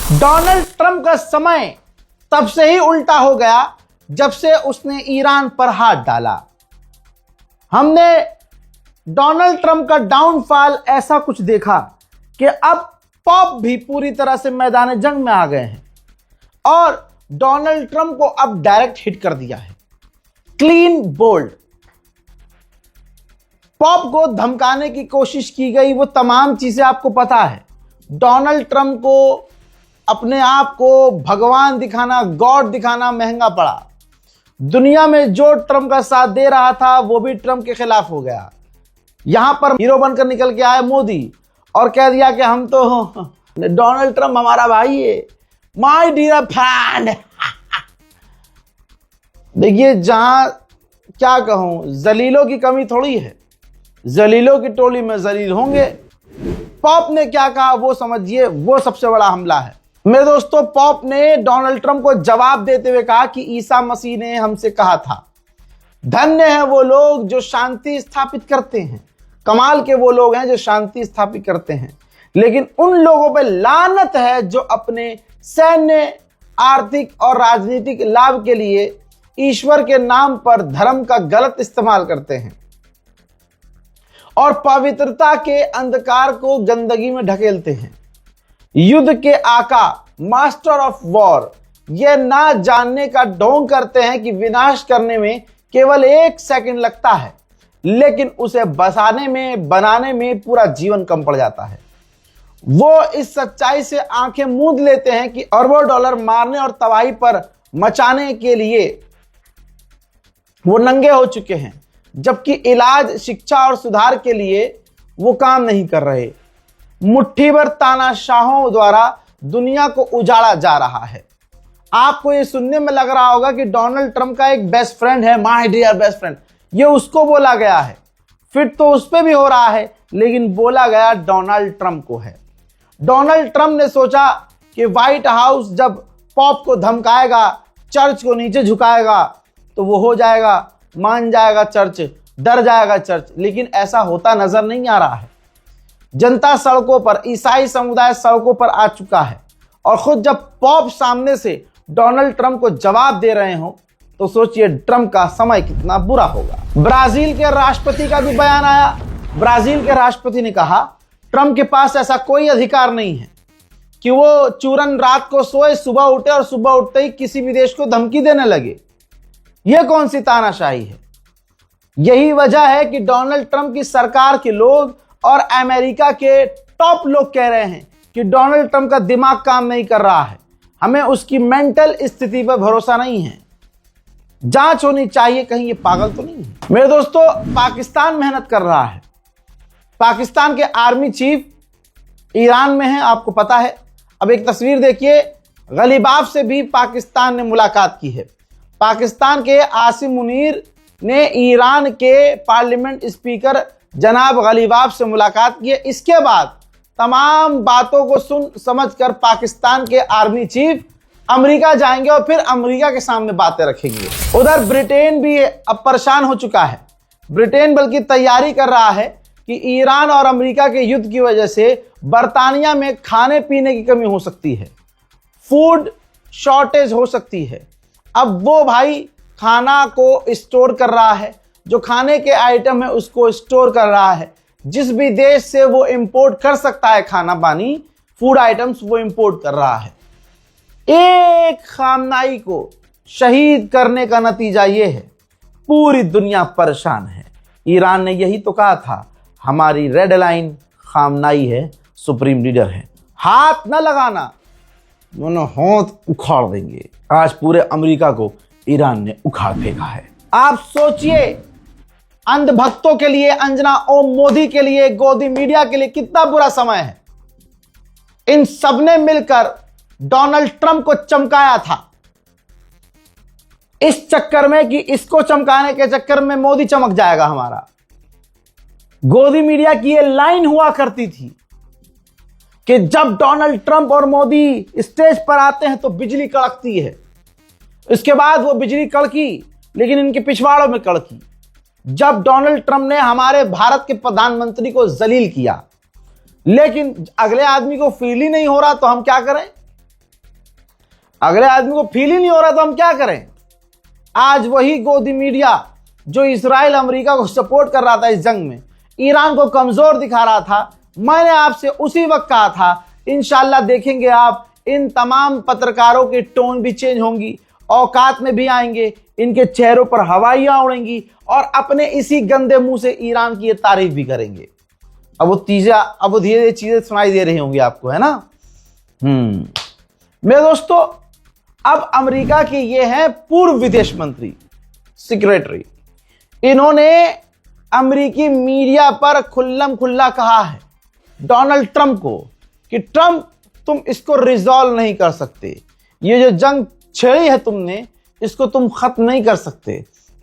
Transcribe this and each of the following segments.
Donald Trump का समय तब से ही उल्टा हो गया जब से उसने ईरान पर हाथ डाला। हमने डोनाल्ड ट्रंप का डाउनफॉल ऐसा कुछ देखा कि अब पॉप भी पूरी तरह से मैदान जंग में आ गए हैं और डोनाल्ड ट्रंप को अब डायरेक्ट हिट कर दिया है। Clean bowled. पॉप को धमकाने की कोशिश की गई, वो तमाम चीजें आपको पता है। डोनाल्ड ट्रंप को अपने आप को भगवान दिखाना, गॉड दिखाना महंगा पड़ा। दुनिया में जो ट्रंप का साथ दे रहा था वो भी ट्रंप के खिलाफ हो गया। यहां पर हीरो बनकर निकल के आए मोदी और कह दिया कि हम तो डोनाल्ड ट्रंप हमारा भाई है, माय डियर फ्रेंड। देखिए, जहां क्या कहूं, जलीलों की कमी थोड़ी है, जलीलों की टोली में जलील होंगे। पॉप ने क्या कहा वो समझिए, वो सबसे बड़ा हमला है मेरे दोस्तों। पॉप ने डोनाल्ड ट्रंप को जवाब देते हुए कहा कि ईसा मसीह ने हमसे कहा था, धन्य है वो लोग जो शांति स्थापित करते हैं। कमाल के वो लोग हैं जो शांति स्थापित करते हैं, लेकिन उन लोगों पर लानत है जो अपने सैन्य, आर्थिक और राजनीतिक लाभ के लिए ईश्वर के नाम पर धर्म का गलत इस्तेमाल करते हैं और पवित्रता के अंधकार को गंदगी में ढकेलते हैं। युद्ध के आका, मास्टर ऑफ वॉर, यह ना जानने का ढोंग करते हैं कि विनाश करने में केवल 1 सेकंड लगता है, लेकिन उसे बनाने में पूरा जीवन कम पड़ जाता है। वो इस सच्चाई से आंखें मूंद लेते हैं कि अरबों डॉलर मारने और तबाही पर मचाने के लिए वो नंगे हो चुके हैं, जबकि इलाज, शिक्षा और सुधार के लिए वो काम नहीं कर रहे। मुट्ठी भर तानाशाहों द्वारा दुनिया को उजाड़ा जा रहा है। आपको ये सुनने में लग रहा होगा कि डोनाल्ड ट्रंप का एक बेस्ट फ्रेंड है, माय डियर बेस्ट फ्रेंड, ये उसको बोला गया है, फिट तो उस पे भी हो रहा है, लेकिन बोला गया डोनाल्ड ट्रंप को है। डोनाल्ड ट्रंप ने सोचा कि व्हाइट हाउस जब पॉप को धमकाएगा, चर्च को नीचे झुकाएगा, तो वो हो जाएगा, मान जाएगा चर्च, डर जाएगा चर्च, लेकिन ऐसा होता नजर नहीं आ रहा है। जनता सड़कों पर, ईसाई समुदाय सड़कों पर आ चुका है और खुद जब पॉप सामने से डोनाल्ड ट्रंप को जवाब दे रहे हो तो सोचिए ट्रंप का समय कितना बुरा होगा। ब्राजील के राष्ट्रपति का भी बयान आया। ब्राजील के राष्ट्रपति ने कहा ट्रंप के पास ऐसा कोई अधिकार नहीं है कि वो चूरन रात को सोए, सुबह उठे और सुबह उठते ही किसी भी देश को धमकी देने लगे। यह कौन सी तानाशाही है? यही वजह है कि डोनाल्ड ट्रंप की सरकार के लोग और अमेरिका के टॉप लोग कह रहे हैं कि डोनाल्ड ट्रंप का दिमाग काम नहीं कर रहा है, हमें उसकी मेंटल स्थिति पर भरोसा नहीं है, जांच होनी चाहिए, कहीं ये पागल तो नहीं है। मेरे दोस्तों, पाकिस्तान मेहनत कर रहा है। पाकिस्तान के आर्मी चीफ ईरान में है, आपको पता है। अब एक तस्वीर देखिए, गलीबाफ से भी पाकिस्तान ने मुलाकात की है। पाकिस्तान के आसिम मुनीर ने ईरान के पार्लियामेंट स्पीकर जनाब गलीबाफ से मुलाकात की है। इसके बाद तमाम बातों को सुन समझकर पाकिस्तान के आर्मी चीफ अमेरिका जाएंगे और फिर अमेरिका के सामने बातें रखेंगे। उधर ब्रिटेन भी अब परेशान हो चुका है। ब्रिटेन बल्कि तैयारी कर रहा है कि ईरान और अमेरिका के युद्ध की वजह से बर्तानिया में खाने पीने की कमी हो सकती है, फूड शॉर्टेज हो सकती है। अब वो भाई खाना को स्टोर कर रहा है, जो खाने के आइटम है उसको स्टोर कर रहा है। जिस भी देश से वो इंपोर्ट कर सकता है खाना पानी, फूड आइटम्स, वो इंपोर्ट कर रहा है। एक खामनाई को शहीद करने का नतीजा ये है, पूरी दुनिया परेशान है। ईरान ने यही तो कहा था, हमारी रेड लाइन खामनाई है, सुप्रीम लीडर है, हाथ न लगाना, दोनों हाथ उखाड़ देंगे। आज पूरे अमेरिका को ईरान ने उखाड़ फेंका है। आप सोचिए, अंधभक्तों के लिए, अंजना ओम मोदी के लिए, गोदी मीडिया के लिए कितना बुरा समय है। इन सबने मिलकर डोनाल्ड ट्रंप को चमकाया था, इस चक्कर में कि इसको चमकाने के चक्कर में मोदी चमक जाएगा हमारा। गोदी मीडिया की यह लाइन हुआ करती थी कि जब डोनाल्ड ट्रंप और मोदी स्टेज पर आते हैं तो बिजली कड़कती है। इसके बाद वो बिजली कड़की, लेकिन इनके पिछवाड़ों में कड़की जब डोनाल्ड ट्रंप ने हमारे भारत के प्रधानमंत्री को जलील किया। लेकिन अगले आदमी को फील ही नहीं हो रहा, तो हम क्या करें? अगले आदमी को फील ही नहीं हो रहा तो हम क्या करें। आज वही गोदी मीडिया जो इजराइल अमेरिका को सपोर्ट कर रहा था इस जंग में, ईरान को कमजोर दिखा रहा था, मैंने आपसे उसी वक्त कहा था इंशाल्लाह देखेंगे आप, इन तमाम पत्रकारों की टोन भी चेंज होंगी, औकात में भी आएंगे, इनके चेहरों पर हवाइयां उड़ेंगी और अपने इसी गंदे मुंह से ईरान की ये तारीफ भी करेंगे। अब वो धीरे धीरे चीजें सुनाई दे रही होंगी आपको, है ना। मेरे दोस्तों, अब अमेरिका के ये हैं पूर्व विदेश मंत्री सेक्रेटरी, इन्होंने अमेरिकी मीडिया पर खुल्लम खुल्ला कहा है डोनाल्ड ट्रंप को कि ट्रंप तुम इसको रिजॉल्व नहीं कर सकते, ये जो जंग छेड़ी है तुमने इसको तुम खत्म नहीं कर सकते,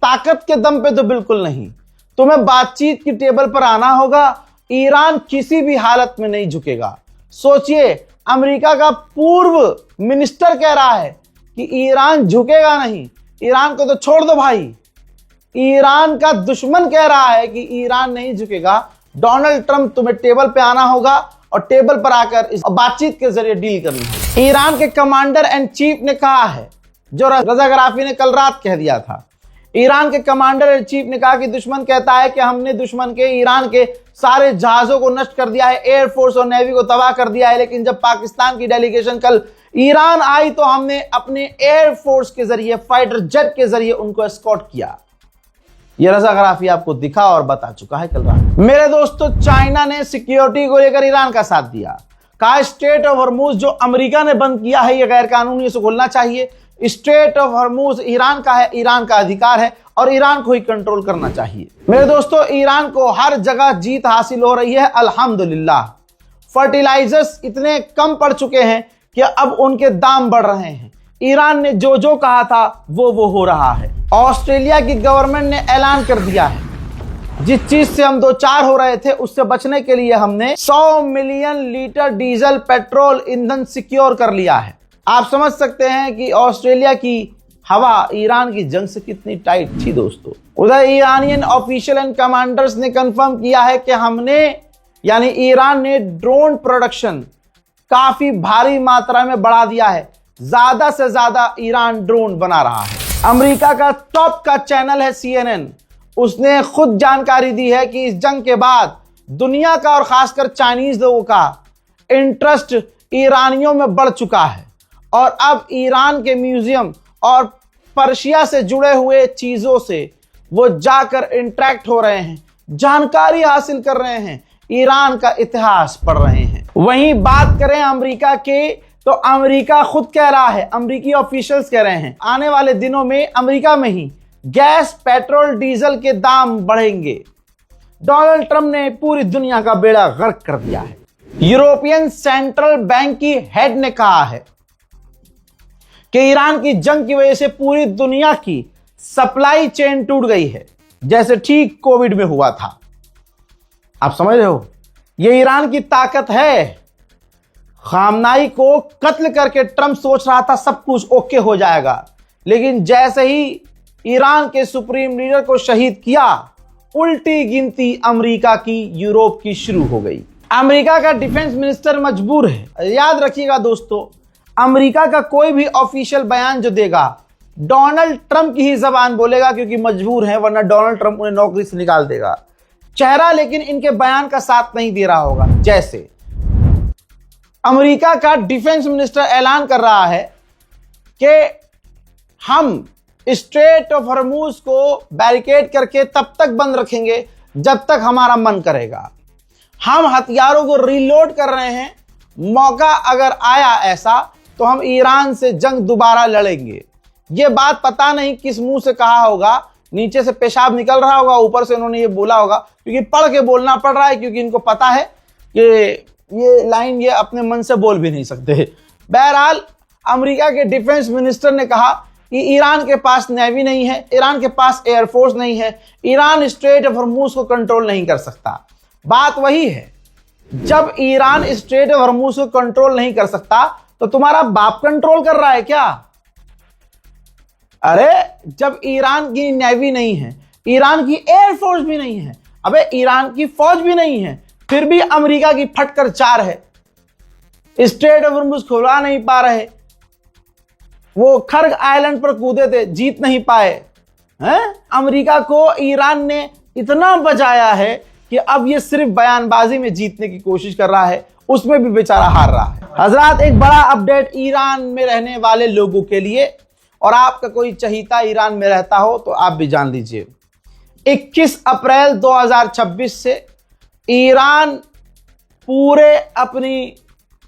ताकत के दम पे तो बिल्कुल नहीं, तुम्हें बातचीत की टेबल पर आना होगा, ईरान किसी भी हालत में नहीं झुकेगा। सोचिए, अमेरिका का पूर्व मिनिस्टर कह रहा है कि ईरान झुकेगा नहीं, ईरान को तो छोड़ दो भाई, ईरान का दुश्मन कह रहा है कि ईरान नहीं झुकेगा। डोनाल्ड ट्रंप तुम्हें टेबल पे आना होगा और टेबल पर आकर इस बातचीत के जरिए डील करनी है। ईरान के कमांडर एंड चीफ ने कहा है, जो रजा गराफी ने कल रात कह दिया था, ईरान के कमांडर एंड चीफ ने कहा कि दुश्मन कहता है कि हमने दुश्मन के ईरान के सारे जहाजों को नष्ट कर दिया है, एयरफोर्स और नेवी को तबाह कर दिया है, लेकिन जब पाकिस्तान की डेलीगेशन कल ईरान आई तो हमने अपने एयरफोर्स के जरिए, फाइटर जेट के जरिए उनको एस्कॉर्ट किया। यह रजा गराफी आपको दिखा और बता चुका है कल रात। मेरे दोस्तों, चाइना ने सिक्योरिटी को लेकर ईरान का साथ दिया, कहा स्ट्रेट ऑफ हॉर्मूज जो अमेरिका ने बंद किया है यह गैर कानूनी, इसे खोलना चाहिए। स्ट्रेट ऑफ हॉर्मूज ईरान का है, ईरान का अधिकार है और ईरान को ही कंट्रोल करना चाहिए। मेरे दोस्तों, ईरान को हर जगह जीत हासिल हो रही है अल्हम्दुलिल्लाह। फर्टिलाइजर्स इतने कम पड़ चुके हैं कि अब उनके दाम बढ़ रहे हैं। ईरान ने जो जो कहा था वो हो रहा है। ऑस्ट्रेलिया की गवर्नमेंट ने ऐलान कर दिया है, जिस चीज से हम दो चार हो रहे थे उससे बचने के लिए हमने 100 मिलियन लीटर डीजल पेट्रोल ईंधन सिक्योर कर लिया है। आप समझ सकते हैं कि ऑस्ट्रेलिया की हवा ईरान की जंग से कितनी टाइट थी दोस्तों। उधर ईरानियन ऑफिशियल एंड कमांडर्स ने कंफर्म किया है कि हमने यानी ईरान ने ड्रोन प्रोडक्शन काफी भारी मात्रा में बढ़ा दिया है, ज्यादा से ज्यादा ईरान ड्रोन बना रहा है। अमेरिका का टॉप का चैनल है CNN, उसने खुद जानकारी दी है कि इस जंग के बाद दुनिया का और खासकर चाइनीज लोगों का इंटरेस्ट ईरानियों में बढ़ चुका है और अब ईरान के म्यूजियम और पर्शिया से जुड़े हुए चीजों से वो जाकर इंटरेक्ट हो रहे हैं, जानकारी हासिल कर रहे हैं, ईरान का इतिहास पढ़ रहे हैं। वहीं बात करें अमेरिका के, तो अमेरिका खुद कह रहा है, अमेरिकी ऑफिशियल्स कह रहे हैं आने वाले दिनों में अमेरिका में ही गैस, पेट्रोल, डीजल के दाम बढ़ेंगे। डोनाल्ड ट्रंप ने पूरी दुनिया का बेड़ा गर्क कर दिया है। यूरोपियन सेंट्रल बैंक की हेड ने कहा है कि ईरान की जंग की वजह से पूरी दुनिया की सप्लाई चेन टूट गई है, जैसे ठीक कोविड में हुआ था। आप समझ रहे हो, ये ईरान की ताकत है। खामनाई को कत्ल करके ट्रंप सोच रहा था सब कुछ ओके हो जाएगा, लेकिन जैसे ही ईरान के सुप्रीम लीडर को शहीद किया, उल्टी गिनती अमेरिका की, यूरोप की शुरू हो गई। अमेरिका का डिफेंस मिनिस्टर मजबूर है। याद रखिएगा दोस्तों, अमेरिका का कोई भी ऑफिशियल बयान जो देगा डोनाल्ड ट्रंप की ही जबान बोलेगा, क्योंकि मजबूर है, वरना डोनाल्ड ट्रंप उन्हें नौकरी से निकाल देगा। चेहरा लेकिन इनके बयान का साथ नहीं दे रहा होगा। जैसे अमेरिका का डिफेंस मिनिस्टर ऐलान कर रहा है कि हम स्ट्रेट ऑफ हॉर्मूज को बैरिकेड करके तब तक बंद रखेंगे जब तक हमारा मन करेगा। हम हथियारों को रीलोड कर रहे हैं, मौका अगर आया ऐसा तो हम ईरान से जंग दोबारा लड़ेंगे। यह बात पता नहीं किस मुंह से कहा होगा, नीचे से पेशाब निकल रहा होगा, ऊपर से उन्होंने ये बोला होगा, क्योंकि पढ़ के बोलना पड़ रहा है, क्योंकि इनको पता है कि ये लाइन ये अपने मन से बोल भी नहीं सकते। बहरहाल अमेरिका के डिफेंस मिनिस्टर ने कहा कि ईरान के पास नेवी नहीं है, ईरान के पास एयरफोर्स नहीं है, ईरान स्ट्रेट ऑफ हॉर्मूज को कंट्रोल नहीं कर सकता। बात वही है, जब ईरान स्ट्रेट ऑफ हॉर्मूज को कंट्रोल नहीं कर सकता तो तुम्हारा बाप कंट्रोल कर रहा है क्या? अरे जब ईरान की नेवी नहीं है, ईरान की एयरफोर्स भी नहीं है, अबे ईरान की फौज भी नहीं है, फिर भी अमेरिका की फटकर चार है, स्ट्रेट ऑफ हॉर्मूज खुला नहीं पा रहे, वो खर्ग आइलैंड पर कूदे थे, जीत नहीं पाए हैं। अमेरिका को ईरान ने इतना बचाया है कि अब ये सिर्फ बयानबाजी में जीतने की कोशिश कर रहा है, उसमें भी बेचारा हार रहा है। हजरात, एक बड़ा अपडेट ईरान में रहने वाले लोगों के लिए, और आपका कोई चहीता ईरान में रहता हो तो आप भी जान लीजिए। 21 अप्रैल 2026 से ईरान पूरे अपनी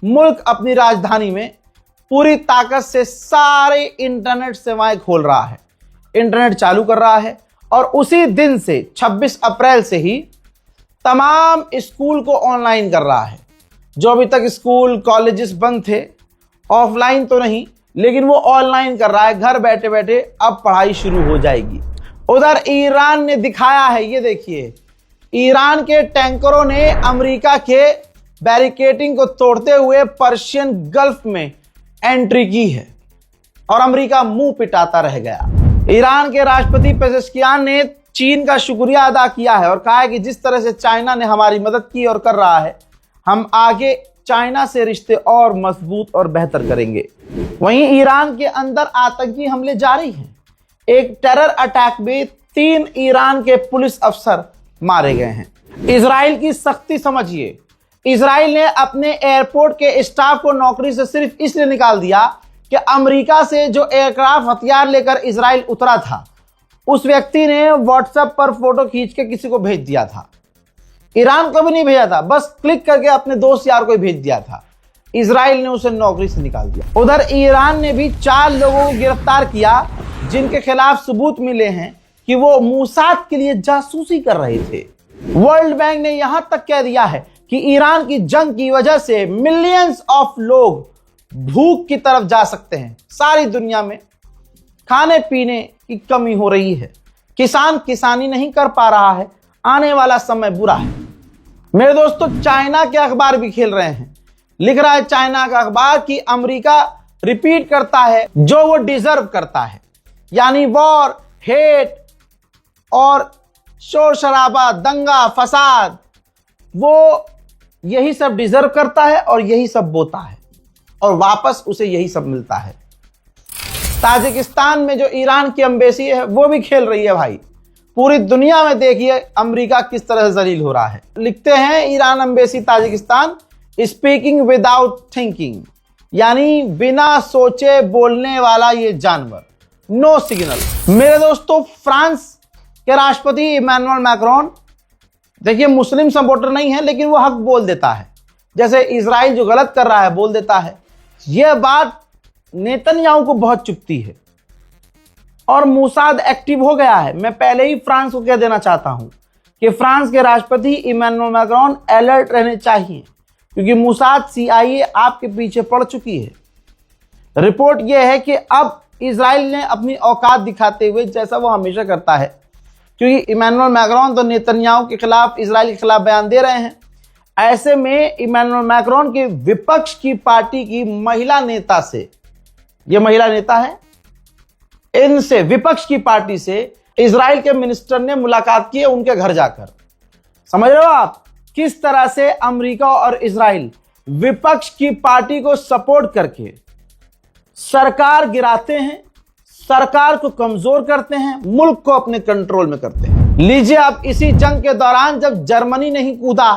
मुल्क, अपनी राजधानी में पूरी ताकत से सारे इंटरनेट सेवाएं खोल रहा है, इंटरनेट चालू कर रहा है। और उसी दिन से 26 अप्रैल से ही तमाम स्कूल को ऑनलाइन कर रहा है। जो अभी तक स्कूल कॉलेजेस बंद थे, ऑफलाइन तो नहीं, लेकिन वो ऑनलाइन कर रहा है। घर बैठे बैठे अब पढ़ाई शुरू हो जाएगी। उधर ईरान ने दिखाया है, ये देखिए, ईरान के टैंकरों ने अमेरिका के बैरिकेडिंग को तोड़ते हुए पर्शियन गल्फ में एंट्री की है और अमेरिका मुंह पिटाता रह गया। ईरान के राष्ट्रपति पेजेश्कियान ने चीन का शुक्रिया अदा किया है और कहा है कि जिस तरह से चाइना ने हमारी मदद की और कर रहा है, हम आगे चाइना से रिश्ते और मजबूत और बेहतर करेंगे। वहीं ईरान के अंदर आतंकी हमले जारी हैं। एक टेरर अटैक में 3 ईरान के पुलिस अफसर मारे गए हैं। इजराइल की सख्ती समझिए। इजराइल ने अपने एयरपोर्ट के स्टाफ को नौकरी से सिर्फ इसलिए निकाल दिया कि अमेरिका से जो एयरक्राफ्ट हथियार लेकर इजराइल उतरा था, उस व्यक्ति ने व्हाट्सएप पर फोटो खींच के किसी को भेज दिया था। ईरान को भी नहीं भेजा था, बस क्लिक करके अपने दोस्त यार को ही भेज दिया था। इजराइल ने उसे नौकरी से निकाल दिया। उधर ईरान ने भी 4 लोगों को गिरफ्तार किया जिनके खिलाफ सबूत मिले हैं कि वो मूसाद के लिए जासूसी कर रहे थे। वर्ल्ड बैंक ने यहां तक कह दिया है कि ईरान की जंग की वजह से मिलियंस ऑफ लोग भूख की तरफ जा सकते हैं। सारी दुनिया में खाने पीने की कमी हो रही है, किसान किसानी नहीं कर पा रहा है, आने वाला समय बुरा है। मेरे दोस्तों, चाइना के अखबार भी खेल रहे हैं। लिख रहा है चाइना का अखबार कि अमेरिका रिपीट करता है जो वो डिजर्व करता है, यानी वॉर, हेट और शोर शराबा, दंगा फसाद, वो यही सब डिजर्व करता है और यही सब बोता है और वापस उसे यही सब मिलता है। ताजिकिस्तान में जो ईरान की एम्बेसी है वो भी खेल रही है भाई। पूरी दुनिया में देखिए अमेरिका किस तरह से जलील हो रहा है। लिखते हैं Iran embassy Tajikistan, speaking without thinking, यानी बिना सोचे बोलने वाला ये जानवर, नो सिग्नल। मेरे दोस्तों, फ्रांस के राष्ट्रपति इमैनुअल मैक्रोन, देखिए मुस्लिम सपोर्टर नहीं है लेकिन वो हक बोल देता है। जैसे इजराइल जो गलत कर रहा है बोल देता है। यह बात नेतन्याहू को बहुत चुभती है और मूसाद एक्टिव हो गया है। मैं पहले ही फ्रांस को कह देना चाहता हूं कि फ्रांस के राष्ट्रपति इमैनुअल मैक्रोन अलर्ट रहने चाहिए, क्योंकि मूसाद CIA आपके पीछे पड़ चुकी है। रिपोर्ट यह है कि अब इजराइल ने अपनी औकात दिखाते हुए, जैसा वो हमेशा करता है, क्योंकि इमैनुअल मैक्रोन तो नेतन्याहू के खिलाफ, इजराइल के खिलाफ बयान दे रहे हैं। ऐसे में इमैनुअल मैक्रोन के विपक्ष की पार्टी की महिला नेता से, ये महिला नेता है, इनसे, विपक्ष की पार्टी से इजराइल के मिनिस्टर ने मुलाकात की है उनके घर जाकर। समझ रहे हो आप किस तरह से अमेरिका और इजराइल विपक्ष की पार्टी को सपोर्ट करके सरकार गिराते हैं, सरकार को कमजोर करते हैं, मुल्क को अपने कंट्रोल में करते हैं। लीजिए, अब इसी जंग के दौरान जब जर्मनी नहीं कूदा,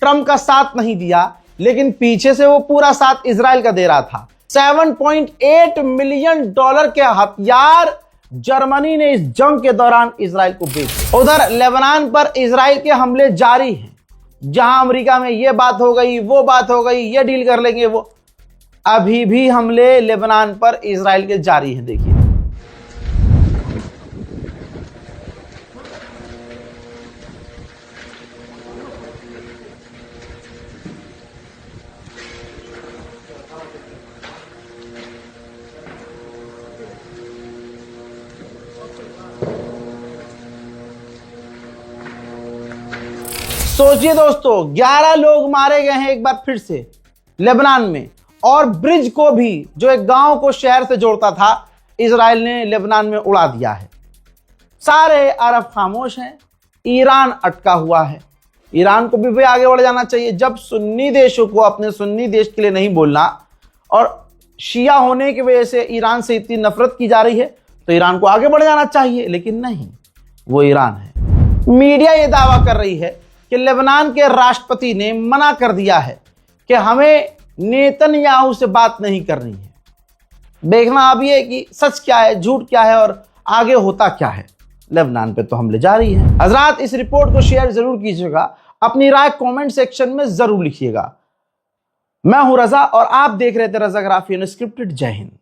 ट्रंप का साथ नहीं दिया, लेकिन पीछे से वो पूरा साथ इजराइल का दे रहा था। $7.8 मिलियन के हथियार जर्मनी ने इस जंग के दौरान इजराइल को बेचे। उधर लेबनान पर इजराइल के हमले जारी हैं, जहां अमेरिका में ये बात हो गई, वो बात हो गई, ये डील कर लेंगे, वो अभी भी हमले लेबनान पर इजराइल के जारी हैं। देखिए, सोचिए दोस्तों, 11 लोग मारे गए हैं एक बार फिर से लेबनान में, और ब्रिज को भी, जो एक गांव को शहर से जोड़ता था, इजराइल ने लेबनान में उड़ा दिया है। सारे अरब खामोश हैं, ईरान अटका हुआ है। ईरान को भी आगे बढ़ जाना चाहिए। जब सुन्नी देशों को अपने सुन्नी देश के लिए नहीं बोलना और शिया होने की वजह से ईरान से इतनी नफरत की जा रही है तो ईरान को आगे बढ़ जाना चाहिए, लेकिन नहीं, वो ईरान है। मीडिया ये दावा कर रही है कि लेबनान के राष्ट्रपति ने मना कर दिया है कि हमें नेतन्याहू से बात नहीं करनी है। देखना अब ये कि सच क्या है, झूठ क्या है और आगे होता क्या है। लेबनान पे तो हमले जारी हैं। हजरात, इस रिपोर्ट को शेयर जरूर कीजिएगा, अपनी राय कमेंट सेक्शन में जरूर लिखिएगा। मैं हूं रजा और आप देख रहे थे रजाग्राफी अनस्क्रिप्टेड। जय हिंद।